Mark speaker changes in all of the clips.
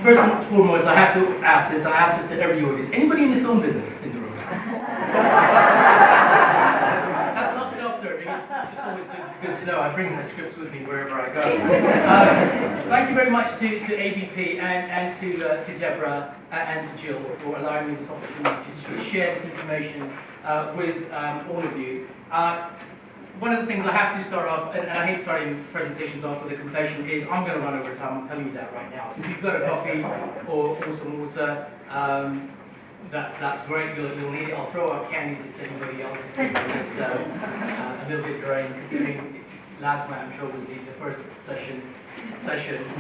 Speaker 1: first and foremost, I have to ask this. I ask this to every audience. Anybody in the film business in the room? That's not self-serving. It's always good to know. I bring my scripts with me wherever I go. Thank you very much to ABP and to Deborah and to Jill for allowing me this opportunity to share this information with all of you. One of the things I have to start off, and I hate starting presentations off with a confession, is I'm going to run over time. I'm telling you that right now. So if you've got a coffee or some water, that's great. You'll need it. I'll throw out candies if anybody else is feeling a little bit drained, considering last night I'm sure was the first session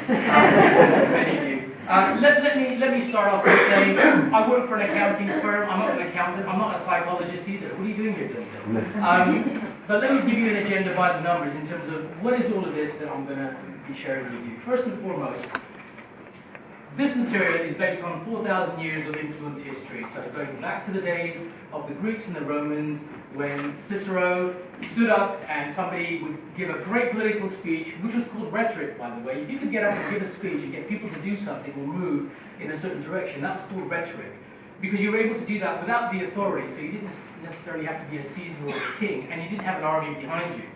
Speaker 1: many of you. Let me start off by saying I work for an accounting firm. I'm not an accountant. I'm not a psychologist either. What are you doing here, Dil? But let me give you an agenda by the numbers in terms of what is all of this that I'm going to be sharing with you. First and foremost, this material is based on 4,000 years of influence history. So going back to the days of the Greeks and the Romans, when Cicero stood up and somebody would give a great political speech, which was called rhetoric, by the way. If you could get up and give a speech and get people to do something or move in a certain direction, that's called rhetoric. Because you were able to do that without the authority, so you didn't necessarily have to be a Caesar or a king, and you didn't have an army behind you.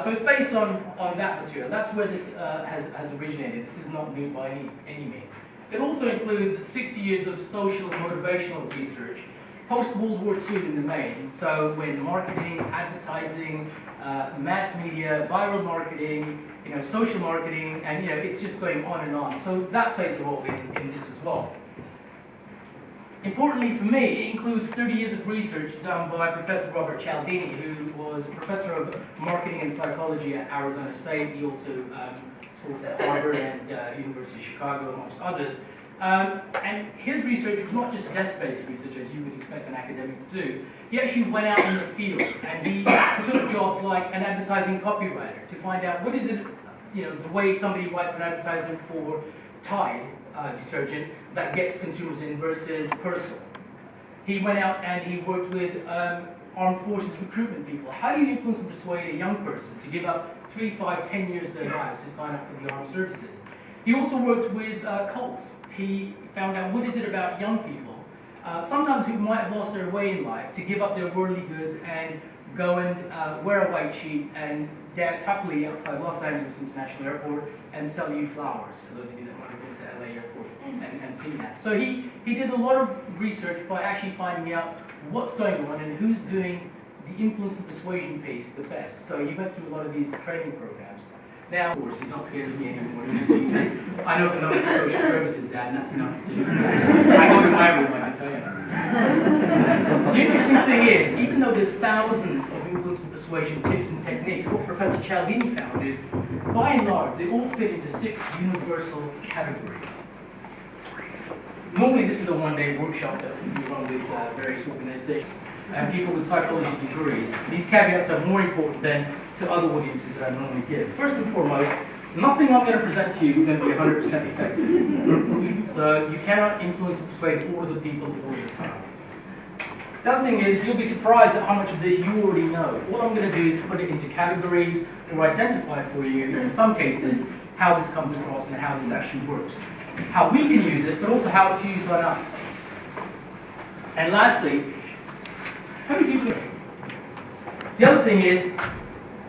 Speaker 1: So it's based on that material. That's where this has originated. This is not new by any means. It also includes 60 years of social and motivational research, post-World War II in the main. So when marketing, advertising, mass media, viral marketing, social marketing, and it's just going on and on. So that plays a role in this as well. Importantly for me, it includes 30 years of research done by Professor Robert Cialdini, who was a professor of marketing and psychology at Arizona State. He also taught at Harvard and University of Chicago, amongst others. And his research was not just desk-based research, as you would expect an academic to do. He actually went out in the field, and he took jobs like an advertising copywriter to find out what is it, the way somebody writes an advertisement for Tide detergent that gets consumers in versus Persuasion. He went out and he worked with armed forces recruitment people. How do you influence and persuade a young person to give up 3, 5, 10 years of their lives to sign up for the armed services? He also worked with cults. He found out what is it about young people, sometimes who might have lost their way in life, to give up their worldly goods and go and wear a white sheet and dance happily outside Los Angeles International Airport and sell you flowers, for those of you that might have been to LA Airport and seen that. So he did a lot of research by actually finding out what's going on and who's doing the influence and persuasion piece the best. So he went through a lot of these training programs. Now, of course, he's not scared of me anymore. I know the number of social services, Dad, and that's enough to... I go to my room, I can tell you. The interesting thing is, even though there's thousands of influence and persuasion tips and techniques, what Professor Cialdini found is, by and large, they all fit into 6 universal categories. Normally, this is a one-day workshop that we run with various organizations and people with psychology degrees. These caveats are more important than to other audiences that I normally give. First and foremost, nothing I'm going to present to you is going to be 100% effective. So you cannot influence and persuade all of the people all the time. The other thing is, you'll be surprised at how much of this you already know. All I'm going to do is put it into categories or identify for you, in some cases, how this comes across and how this actually works. How we can use it, but also how it's used on us. And lastly, how do people... The other thing is,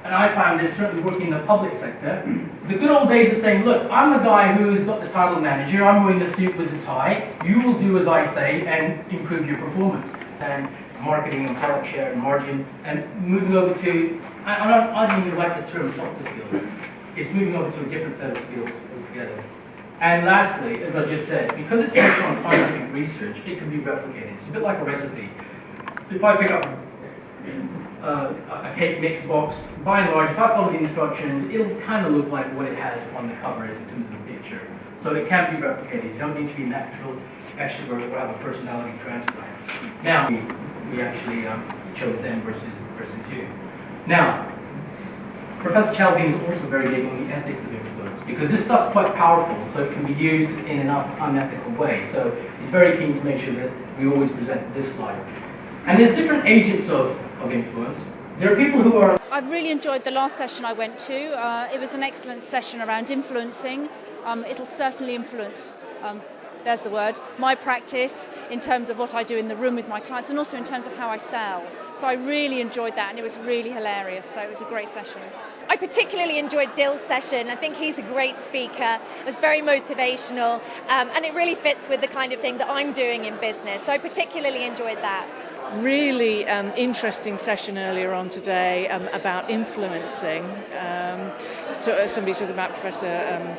Speaker 1: and I found this certainly working in the public sector, the good old days of saying, look, I'm the guy who's got the title manager, I'm wearing the suit with the tie, you will do as I say and improve your performance. And marketing and product share and margin, and moving over to, I don't even like the term softer skills. It's moving over to a different set of skills altogether. And lastly, as I just said, because it's based on scientific research, it can be replicated. It's a bit like a recipe. If I pick up a cake mix box, by and large, if I follow the instructions, it'll kind of look like what it has on the cover in terms of the picture. So it can be replicated. You don't need to be natural, extrovert, or have a personality transplant. Now, we actually chose them versus you. Now, Professor Cialdini is also very big on the ethics of influence, because this stuff's quite powerful, so it can be used in an unethical way. So he's very keen to make sure that we always present this slide. And there's different agents of influence. There are people who are...
Speaker 2: I really enjoyed the last session I went to. It was an excellent session around influencing. It'll certainly influence there's the word, my practice in terms of what I do in the room with my clients and also in terms of how I sell. So I really enjoyed that and it was really hilarious. So it was a great session.
Speaker 3: I particularly enjoyed Dil's session. I think he's a great speaker. It was very motivational and it really fits with the kind of thing that I'm doing in business. So I particularly enjoyed that.
Speaker 4: Really interesting session earlier on today about influencing. Somebody talked about Professor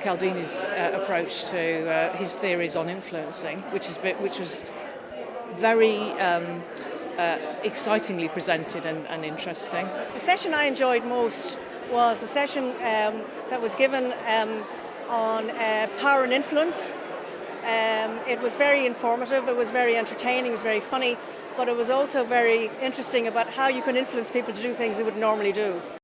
Speaker 4: Cialdini's approach to his theories on influencing, which was very excitingly presented and interesting.
Speaker 5: The session I enjoyed most was the session that was given on power and influence. It was very informative, it was very entertaining, it was very funny, but it was also very interesting about how you can influence people to do things they would normally do.